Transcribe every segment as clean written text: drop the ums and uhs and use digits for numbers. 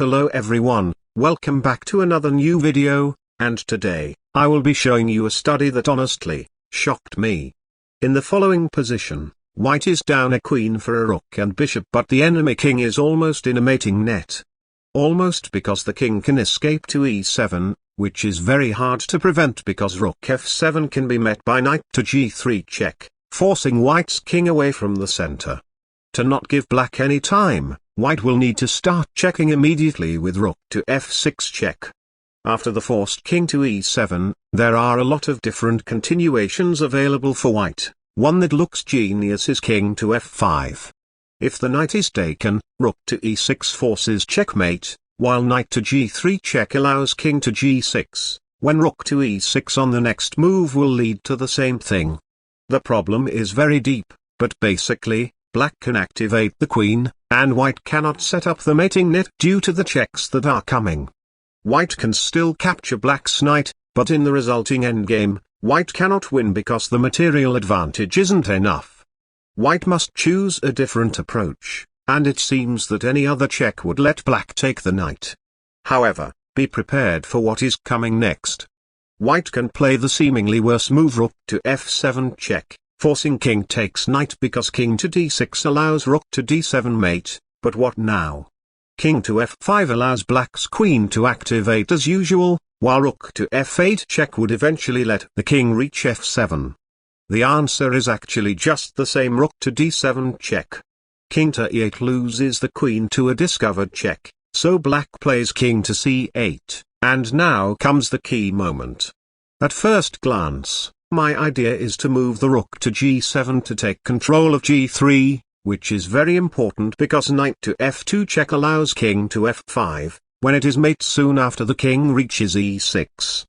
Hello everyone, welcome back to another new video, and today, I will be showing you a study that honestly, shocked me. In the following position, white is down a queen for a rook and bishop, but the enemy king is almost in a mating net. Almost because the king can escape to e7, which is very hard to prevent because rook f7 can be met by knight to g3 check, forcing white's king away from the center. To not give black any time, white will need to start checking immediately with rook to f6 check. After the forced king to e7, there are a lot of different continuations available for white. One that looks genius is king to f5. If the knight is taken, rook to e6 forces checkmate, while knight to g3 check allows king to g6, when rook to e6 on the next move will lead to the same thing. The problem is very deep, but basically, black can activate the queen, and white cannot set up the mating net due to the checks that are coming. White can still capture black's knight, but in the resulting endgame, white cannot win because the material advantage isn't enough. White must choose a different approach, and it seems that any other check would let black take the knight. However, be prepared for what is coming next. White can play the seemingly worse move rook to f7 check, forcing king takes knight because king to d6 allows rook to d7 mate, but what now? King to f5 allows black's queen to activate as usual, while rook to f8 check would eventually let the king reach f7. The answer is actually just the same: rook to d7 check. King to e8 loses the queen to a discovered check, so black plays king to c8, and now comes the key moment. At first glance, my idea is to move the rook to g7 to take control of g3, which is very important because knight to f2 check allows king to f5, when it is mate soon after the king reaches e6.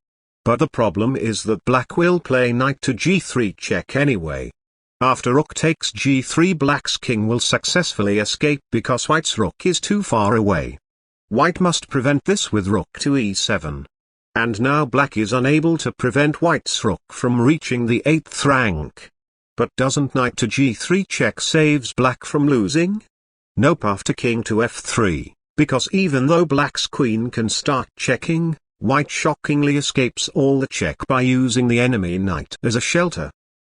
But the problem is that black will play knight to g3 check anyway. After rook takes g3, black's king will successfully escape because white's rook is too far away. White must prevent this with rook to e7. And now black is unable to prevent white's rook from reaching the 8th rank. But doesn't knight to g3 check saves black from losing? Nope, after king to f3, because even though black's queen can start checking, white shockingly escapes all the check by using the enemy knight as a shelter.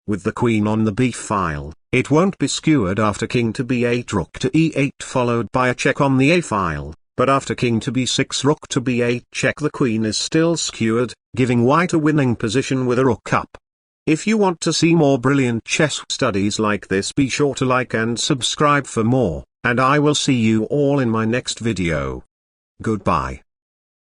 With the queen on the b file, it won't be skewered after king to b8, rook to e8 followed by a check on the a file. But after king to b6, rook to b8 check, the queen is still skewered, giving white a winning position with a rook up. If you want to see more brilliant chess studies like this, be sure to like and subscribe for more, and I will see you all in my next video. Goodbye.